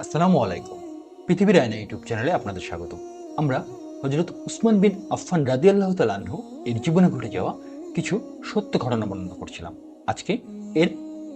আসসালামু আলাইকুম। পৃথিবীর আয়না ইউটিউব চ্যানেলে আপনাদের স্বাগত। আমরা হযরত উসমান বিন আফফান রাদিয়াল্লাহু তাআলা আনহু এর জীবনে ঘটে যাওয়া কিছু সত্য ঘটনা বর্ণনা করছিলাম। আজকে এর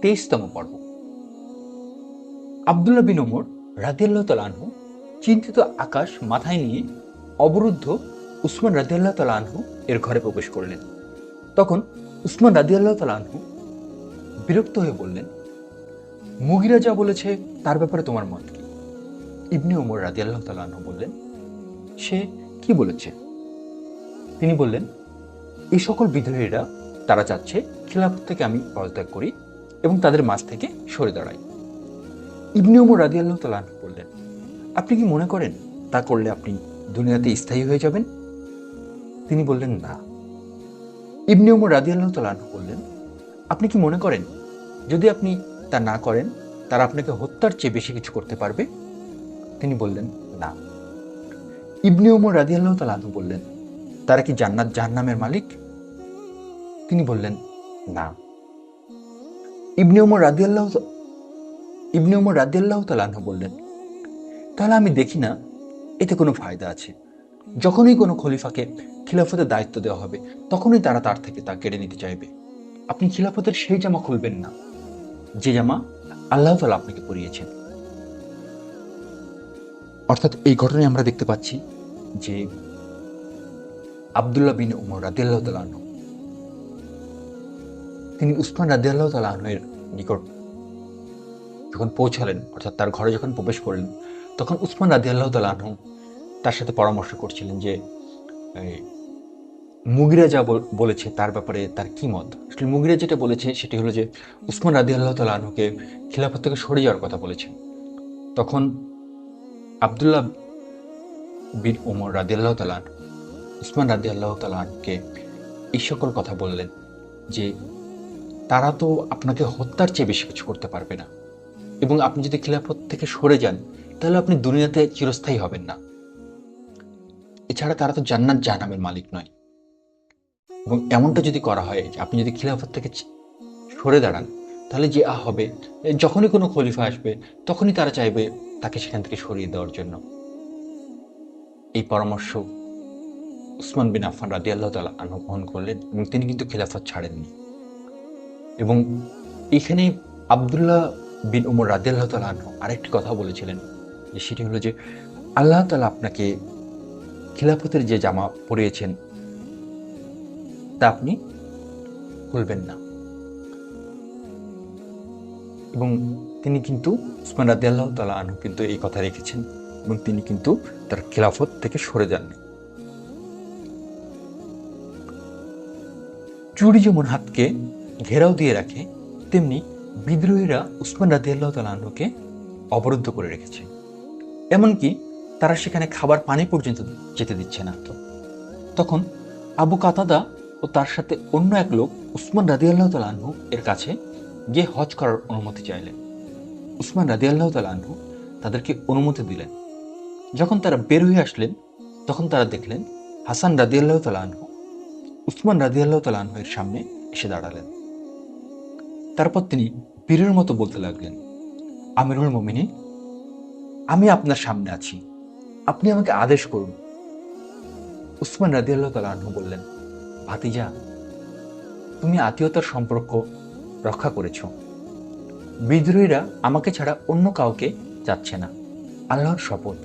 ২৩তম পর্ব। আব্দুল্লাহ বিন ওমর রাদিয়াল্লাহু তাআলা আনহু চিন্তিত আকাশ মাথায় নিয়ে অবরুদ্ধ উসমান রাদিয়াল্লাহু তাআলা আনহু এর ঘরে প্রবেশ করলেন। তখন উসমান রাদিয়াল্লাহু তাআলা আনহু বিরক্ত হয়ে বললেন, মুগিরা যা বলেছে তার ব্যাপারে তোমার মত কি? ইবনে ওমর রাদিয়াল্লাহু তাআলা আনহু বললেন, সে কি বলেছে? তিনি বললেন, এই সকল বিদ্রোহীরা তারা চাচ্ছে খিলাফত থেকে আমি পদত্যাগ করি এবং তাদের মাঝ থেকে সরে দাঁড়াই। ইবনে ওমর রাদিয়াল্লাহু তাআলা আনহু বললেন, আপনি কি মনে করেন তা করলে আপনি দুনিয়াতে স্থায়ী হয়ে যাবেন? তিনি বললেন, না। ইবনে ওমর রাদিয়াল্লাহু তাআলা আনহু বললেন, আপনি কি মনে করেন যদি আপনি তা না করেন তারা আপনাকে হত্যার চেয়ে বেশি কিছু করতে পারবে? তিনি বললেন, না। ইবনে ওমর রাদিয়াল্লাহু তাআলা আনহু বললেন, তারা কি জান্নাত জাহান্নামের মালিক? তিনি বললেন, না। ইবনে ওমর রাদিয়াল্লাহু তাআলা আনহু বললেন, তাহলে আমি দেখি না এতে কোনো ফায়দা আছে। যখনই কোনো খলিফাকে খিলাফতের দায়িত্ব দেওয়া হবে তখনই তারা তার থেকে তা কেড়ে নিতে চাইবে। আপনি খিলাফতের সেই জামা খুলবেন না যে জামা আল্লাহ তাআলা আপনাকে পরিয়েছেন। অর্থাৎ এই ঘটনায় আমরা দেখতে পাচ্ছি যে আব্দুল্লাহ বিন ওমর রাদিয়াল্লাহু তাআলা আনহু তিনি উসমান রাদিয়াল্লাহু তাআলা আনহুর নিকট যখন পৌঁছালেন, অর্থাৎ তার ঘরে যখন প্রবেশ করলেন, তখন উসমান রাদিয়াল্লাহু তাআলা আনহু তার সাথে পরামর্শ করছিলেন যে মুগিরা যা বলেছে তার ব্যাপারে তার কি মত। আসলে মুগিরা যেটা বলেছে সেটি হলো যে উসমান রাদিয়াল্লাহু তাআলা আনহুকে খিলাফত থেকে সরে যাওয়ার কথা বলেছেন। তখন আব্দুল্লাহ বিন ওমর রাদিয়াল্লাহু তাআলা আনহু উসমান রাদিয়াল্লাহু তাআলা আনহুকে এই সকল কথা বললেন যে তারা তো আপনাকে হত্যার চেয়ে বেশি কিছু করতে পারবে না, এবং আপনি যদি খিলাফত থেকে সরে যান তাহলে আপনি দুনিয়াতে চিরস্থায়ী হবেন না। এছাড়া তারা তো জান্নাত জাহান্নামের মালিক নয়। এবং এমনটা যদি করা হয় যে আপনি যদি খিলাফত থেকে সরে দাঁড়ান তাহলে যে হবে, যখনই কোনো খলিফা আসবে তখনই তারা চাইবে তাকে সেখান থেকে সরিয়ে দেওয়ার জন্য। এই পরামর্শ উসমান বিন আফফান রাদিয়াল্লাহু তাআলা আনহু গ্রহণ করলেন এবং তিনি কিন্তু খিলাফত ছাড়েননি। এবং এখানে আব্দুল্লাহ বিন ওমর রাদিয়াল্লাহু তাআলা আনহু আরেকটি কথা বলেছিলেন, যে সেটি হলো যে আল্লাহ তাআলা আপনাকে খিলাফতের যে জামা পরিয়েছেন তা আপনি খুলবেন না। এবং তিনি কিন্তু উসমান রাদিয়াল্লাহু তাআলা আনহু কিন্তু এই কথা রেখেছেন এবং তিনি কিন্তু তার খিলাফত থেকে সরে যাননি। চুরি যেমন হাতকে ঘেরাও দিয়ে রাখে, তেমনি বিদ্রোহীরা উসমান রাদিয়াল্লাহু তাআলা আনহুকে অবরুদ্ধ করে রেখেছে। এমনকি তারা সেখানে খাবার পানি পর্যন্ত যেতে দিচ্ছে না। তখন আবু কাতাদা ও তার সাথে অন্য এক লোক উসমান রাদিয়াল্লাহু তাআলা আনহু এর কাছে গিয়ে হজ করার অনুমতি চাইলেন। উসমান রাদিয়াল্লাহু তাআলা আনহু তাদেরকে অনুমতি দিলেন। যখন তারা বের হয়ে আসলেন তখন তারা দেখলেন হাসান রাদিয়াল্লাহু তাআলা আনহু উসমান রাদিয়াল্লাহু তাআলা আনহু এর সামনে এসে দাঁড়ালেন। তারপর তিনি বীরের মতো বলতে লাগলেন, আমিরুল মুমিনিন, আমি আপনার সামনে আছি, আপনি আমাকে আদেশ করুন। উসমান রাদিয়াল্লাহু তাআলা আনহু বললেন, ভাতিজা, তুমি আত্মীয়তার সম্পর্ক রক্ষা করেছ। বিদ্রোহীরা আমাকে ছাড়া অন্য কাউকে চাচ্ছে না। আল্লাহর শপথ,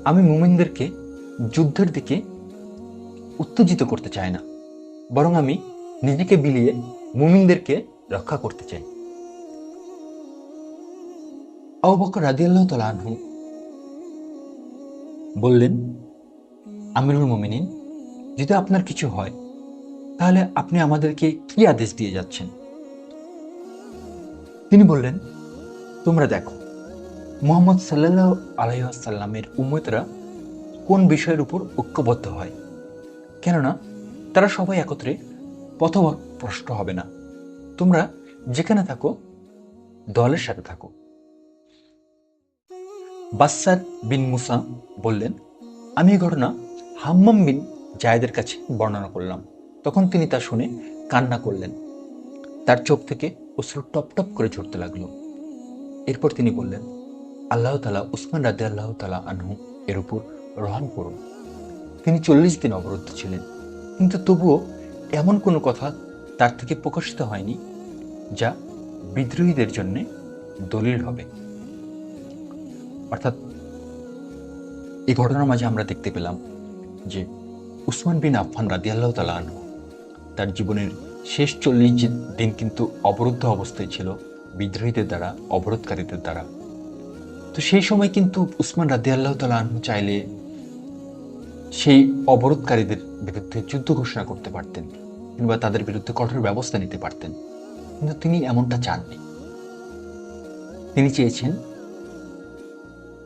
আমি মুমিনদেরকে যুদ্ধের দিকে উত্তেজিত করতে চাই না, বরং আমি নিজেকে বিলিয়ে মুমিনদেরকে রক্ষা করতে চাই। আবু বকর রাদিয়াল্লাহু তাআলা আনহু বললেন, আমিরুল মুমিনিন, যদি আপনার কিছু হয় তাহলে আপনি আমাদেরকে কি আদেশ দিয়ে যাচ্ছেন? তিনি বললেন, তোমরা দেখো মুহাম্মদ সাল্লাল্লাহু আলাইহি ওয়াসাল্লামের উম্মতরা কোন বিষয়ের উপর ঐক্যবদ্ধ হয়, কেননা তারা সবাই একত্রে পথভ্রষ্ট হবে না। তোমরা যেখানে থাকো দলের সাথে থাকো। বাসসার বিন মুসা বললেন, আমি এই ঘটনা হাম্মাম বিন জায়েদের কাছে বর্ণনা করলাম। তখন তিনি তা শুনে কান্না করলেন। তার চোখ থেকে অশ্রু টপ টপ করে ঝরতে লাগলো। এরপর তিনি বললেন, আল্লাহ তাআলা উসমান রাদিয়াল্লাহু তাআলা আনহু এর উপর রহম করুন। তিনি 40 দিন অবরুদ্ধ ছিলেন, কিন্তু তবুও এমন কোনো কথা তার থেকে প্রকাশিত হয়নি যা বিদ্রোহীদের জন্য দলিল হবে। অর্থাৎ এই ঘটনার মাঝে আমরা দেখতে পেলাম যে উসমান বিন আফফান রাদিয়াল্লাহু তাআলা আনহু তার জীবনের শেষ 40 দিন কিন্তু অবরুদ্ধ অবস্থায় ছিল বিদ্রোহীদের দ্বারা, অবরোধকারীদের দ্বারা। তো সেই সময় কিন্তু উসমান রাদিয়াল্লাহু তাআলা আনহু চাইলে সেই অবরোধকারীদের বিরুদ্ধে যুদ্ধ ঘোষণা করতে পারতেন কিংবা তাদের বিরুদ্ধে কঠোর ব্যবস্থা নিতে পারতেন, কিন্তু তিনি এমনটা চাননি। তিনি চেয়েছেন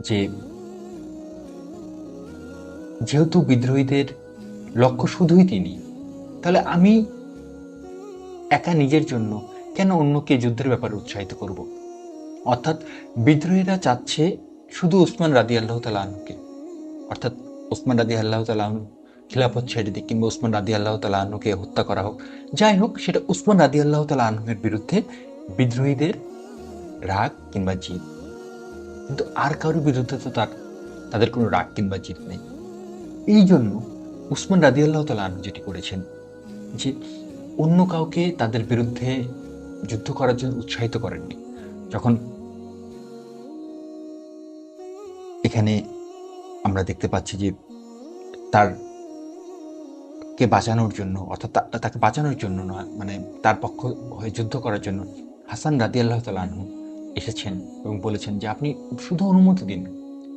যে যেহেতু বিদ্রোহীদের লক্ষ্য শুধুই তিনি, তাহলে আমি একা নিজের জন্য কেন অন্যকে যুদ্ধের ব্যাপারে উৎসাহিত করব। অর্থাৎ বিদ্রোহীরা চাচ্ছে শুধু উসমান রাদিয়াল্লাহু তাআলা আনহুকে, অর্থাৎ উসমান রাদিয়াল্লাহু তাআলা আনহু খিলাফত ছেড়ে দিক কিংবা উসমান রাদিয়াল্লাহু তাআলা আনহুকে হত্যা করা হোক, যাই হোক সেটা উসমান রাদিয়াল্লাহু তাআলা আনহুর বিরুদ্ধে বিদ্রোহীদের রাগ কিংবা জিদ। কিন্তু আর কারোর বিরুদ্ধে তো তাদের কোনো রাগ কিংবা জিদ নেই। এই জন্য উসমান রাদিয়াল্লাহু তাআলা আনহু যেটি করেছেন যে অন্য কাউকে তাদের বিরুদ্ধে যুদ্ধ করার জন্য উৎসাহিত করেননি। যখন এখানে আমরা দেখতে পাচ্ছি যে তারকে বাঁচানোর জন্য, অর্থাৎ তাকে বাঁচানোর জন্য নয়, মানে তার পক্ষ হয়ে যুদ্ধ করার জন্য হাসান রাদিয়াল্লাহু তাআলা আনহু এসেছেন এবং বলেছেন যে আপনি শুধু অনুমতি দিন,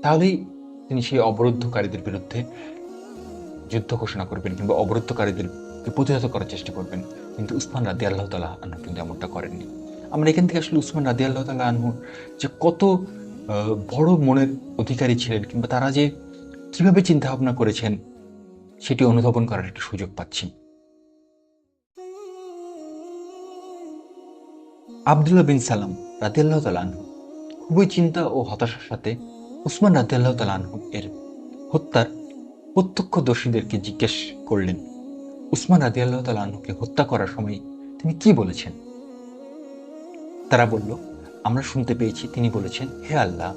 তাহলেই তিনি সেই অবরুদ্ধকারীদের বিরুদ্ধে যুদ্ধ ঘোষণা করবেন কিংবা অবরুদ্ধকারীদেরকে প্রতিহত করার চেষ্টা করবেন। কিন্তু উসমান রাদিয়াল্লাহু তাআলা আনহু কিন্তু এমনটা করেননি। আমরা এখান থেকে আসলে উসমান রাদিয়াল্লাহু তাআলা আনহু যে কত বড় মনের অধিকারী ছিলেন কিংবা তারা যে কিভাবে চিন্তা ভাবনা করেছেন সেটি অনুধাবন করার একটা সুযোগ পাচ্ছি। আব্দুল্লাহ বিন সালাম রাদিয়াল্লাহু তাআলা আনহু খুবই চিন্তা ও হতাশার সাথে উসমান রাদিয়াল্লাহু তাআলা আনহু এর হত্যার প্রত্যক্ষদর্শীদেরকে জিজ্ঞেস করলেন, উসমান রাদিয়াল্লাহু তাআলা আনহুকে হত্যা করার সময় তিনি কি বলেছেন? তারা বলল, আমরা শুনতে পেয়েছি তিনি বলেছেন, হে আল্লাহ,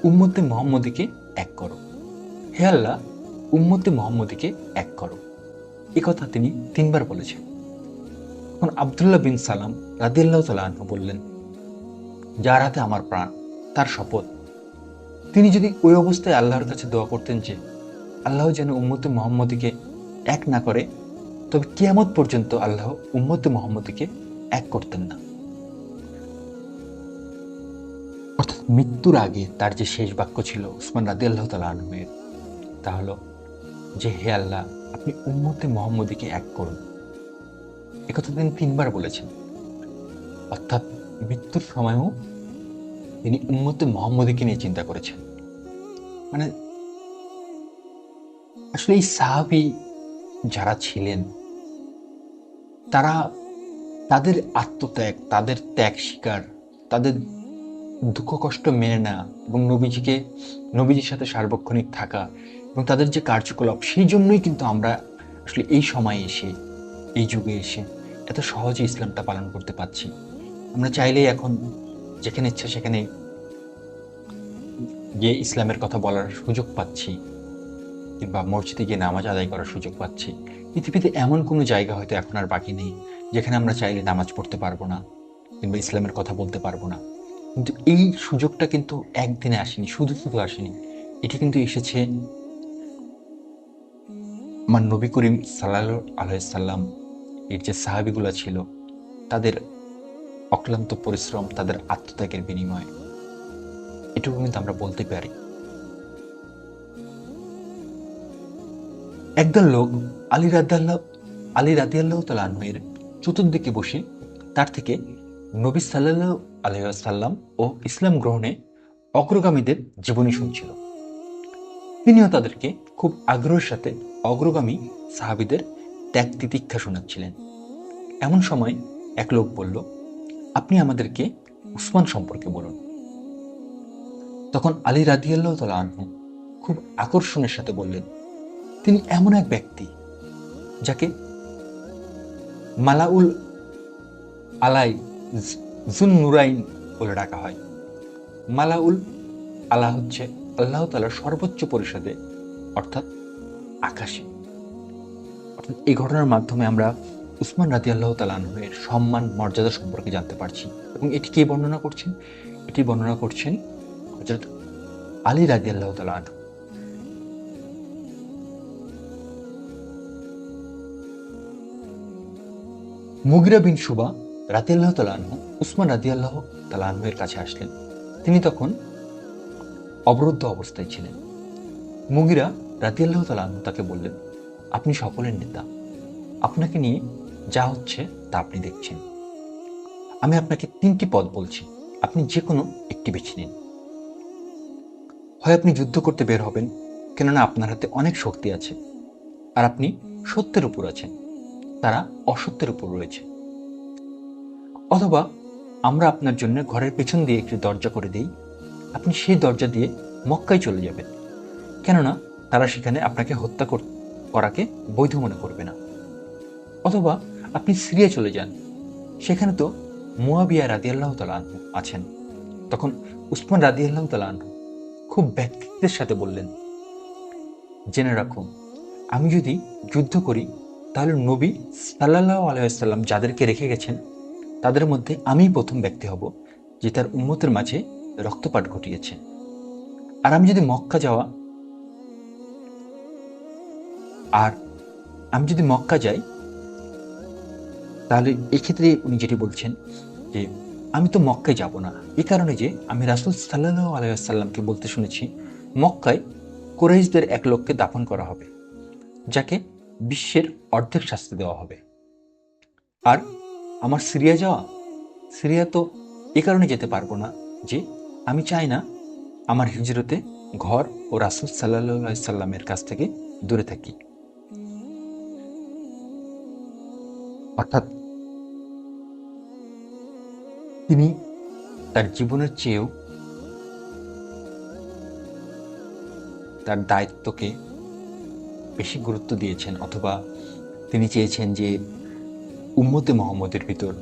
উম্মতে মুহাম্মদীকে এক করো। হে আল্লাহ, উম্মতে মুহাম্মদীকে এক করো। এ কথা তিনি 3 বার বলেছেন। তখন আব্দুল্লাহ বিন সালাম রাদিয়াল্লাহু তাআলা আনহু বললেন, যার হাতে আমার প্রাণ, তার শপথ, তিনি যদি ওই অবস্থায় আল্লাহর কাছে দোয়া করতেন যে আল্লাহ যেন উম্মতে মুহাম্মদীকে এক না করে, তবে কিয়ামত পর্যন্ত আল্লাহ উম্মতে মুহাম্মদীকে এক করতেন না। অর্থাৎ মৃত্যুর আগে তার যে শেষ বাক্য ছিল উসমান রাদিয়াল্লাহু তাআলা আনহুর, তা হলো যে হে আল্লাহ, আপনি উম্মতে মুহাম্মদীকে এক করুন। একথা তিনি 3 বার বলেছেন। অর্থাৎ মৃত্যুর সময়ও তিনি উম্মতে মুহাম্মদীকে নিয়ে চিন্তা করেছেন। মানে আসলে এই সাহাবী যারা ছিলেন, তারা তাদের আত্মত্যাগ, তাদের ত্যাগ স্বীকার, তাদের দুঃখ কষ্ট মেনে নেওয়া এবং নবীজির সাথে সার্বক্ষণিক থাকা এবং তাদের যে কার্যকলাপ, সেই জন্যই কিন্তু আমরা আসলে এই সময়ে এসে, এই যুগে এসে এত সহজে ইসলামটা পালন করতে পারছি। আমরা চাইলেই এখন যেখানে ইচ্ছা সেখানে গিয়ে ইসলামের কথা বলার সুযোগ পাচ্ছি কিংবা মসজিদে গিয়ে নামাজ আদায় করার সুযোগ পাচ্ছি। পৃথিবীতে এমন কোনো জায়গা হয়তো এখন আর বাকি নেই যেখানে আমরা চাইলে নামাজ পড়তে পারবো না কিংবা ইসলামের কথা বলতে পারবো না। কিন্তু এই সুযোগটা কিন্তু একদিনে আসেনি, শুধু শুধু আসেনি। এটি কিন্তু এসেছে আমার নবী করিম সাল্লাল্লাহু আলাইহি সাল্লাম এর যে সাহাবীগুলো ছিল, তাদের অক্লান্ত পরিশ্রম, তাদের আত্মত্যাগের বিনিময়ে। এটুকু কিন্তু আমরা বলতে পারি। একদল লোক আলী রাদিয়াল্লাহু তাআলা আনহুর চতুর্দিকে বসে তার থেকে নবী সাল্লাল্লাহু আলাইহি ওয়াসাল্লাম ও ইসলাম গ্রহণে অগ্রগামীদের জীবনী শুনছিল। তিনিও তাদেরকে খুব আগ্রহের সাথে অগ্রগামী সাহাবীদের ত্যাগ তিতিক্ষা শোনাচ্ছিলেন। এমন সময় এক লোক বলল, আপনি আমাদেরকে উসমান সম্পর্কে বলুন। তখন আলী রাদিয়াল্লাহু তাআলা আনহু খুব আকর্ষণের সাথে বললেন, তিনি এমন এক ব্যক্তি যাকে মালাউল আলাই জুন নুরাইন বলে ডাকা হয়। মালাউল আলা হচ্ছে আল্লাহ তাআলার সর্বোচ্চ পরিষদে, অর্থাৎ আকাশে। অর্থাৎ এই ঘটনার মাধ্যমে আমরা উসমান রাদিয়াল্লাহু তাআলা আনহু-এর সম্মান মর্যাদা সম্পর্কে জানতে পারছি। এবং এটি কে বর্ণনা করছেন? এটি বর্ণনা করছেন হযরত আলী রাদিয়াল্লাহু তাআলা আনহু। মুগিরা বিন শুবা রাদিয়াল্লাহু তাআলা আনহু উসমান রাদিয়াল্লাহু তাআলা আনহু-এর কাছে আসলেন। তিনি তখন অবরুদ্ধ অবস্থায় ছিলেন। মুগিরা রাদিয়াল্লাহু তাআলা আনহু তাকে বললেন, আপনি সকলের নেতা, আপনাকে নিয়ে যা হচ্ছে তা আপনি দেখছেন। আমি আপনাকে 3টি পথ বলছি, আপনি যে কোনো একটি বেছে নিন। হয় আপনি যুদ্ধ করতে বের হবেন, কেননা আপনার হাতে অনেক শক্তি আছে, আর আপনি সত্যের উপর আছেন, তারা অসত্যের উপর রয়েছে। অথবা আমরা আপনার জন্য ঘরের পেছন দিয়ে একটি দরজা করে দেই, আপনি সেই দরজা দিয়ে মক্কায় চলে যাবেন, কেননা তারা সেখানে আপনাকে হত্যা করাকে বৈধ মনে করবে না। অথবা আপনি সিরিয়া চলে যান, সেখানে তো মুয়াবিয়া রাদিয়াল্লাহু তাআলা আনহু আছেন। তখন উসমান রাদিয়াল্লাহু তাআলা আনহু খুব ব্যক্তিত্বের সাথে বললেন, জেনে রাখো, আমি যদি যুদ্ধ করি তাহলে নবী সাল্লাল্লাহু আলাইহি ওয়াসাল্লাম যাদেরকে রেখে গেছেন তাদের মধ্যে আমিই প্রথম ব্যক্তি হব যে তার উম্মতের মাঝে রক্তপাত ঘটিয়েছে। আর আমি যদি মক্কা যাই, তাহলে এক্ষেত্রে উনি যেটি বলছেন যে আমি তো মক্কায় যাব না, এ কারণে যে আমি রাসূল সাল্লাল্লাহু আলাইহি ওয়াসাল্লামকে বলতে শুনেছি মক্কায় কুরাইশদের এক লোককে দাফন করা হবে, যাকে বিশ্বের অর্ধেক শাস্তি দেওয়া হবে। আর আমার সিরিয়া তো এ কারণে যেতে পারবো না যে আমি চাই না আমার হিজরতে ঘর ও রাসূল সাল্লাল্লাহু আলাইহি সাল্লামের কাছ থেকে দূরে থাকি। অর্থাৎ তিনি তার জীবনের চেয়েও তার দায়িত্বকে বেশি গুরুত্ব দিয়েছেন, অথবা তিনি চেয়েছেন যে উম্মতে মুহাম্মদের ভিতর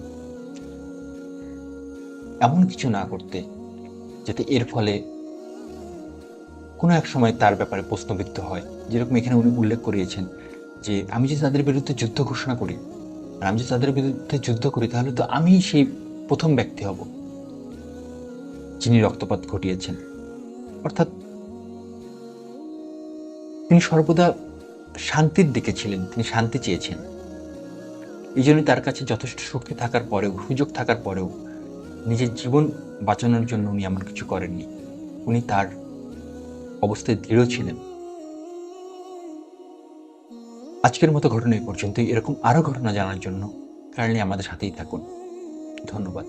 এমন কিছু না করতে যাতে এর ফলে কোনো এক সময় তার ব্যাপারে প্রশ্নবিদ্ধ হয়। যেরকম এখানে উনি উল্লেখ করিয়েছেন যে আমি যদি তাদের বিরুদ্ধে যুদ্ধ ঘোষণা করি, আর আমি যদি তাদের বিরুদ্ধে যুদ্ধ করি, তাহলে তো আমি সেই প্রথম ব্যক্তি হব যিনি রক্তপাত ঘটিয়েছেন। অর্থাৎ তিনি সর্বদা শান্তির দিকে ছিলেন, তিনি শান্তি চেয়েছেন। এই জন্য তার কাছে যথেষ্ট শক্তি থাকার পরেও, সুযোগ থাকার পরেও নিজের জীবন বাঁচানোর জন্য উনি এমন কিছু করেননি। উনি তার অবস্থায় দৃঢ় ছিলেন। আজকের মতো ঘটনা এই পর্যন্তই। এরকম আরো ঘটনা জানার জন্য কাইন্ডলি আমাদের সাথেই থাকুন। ধন্যবাদ।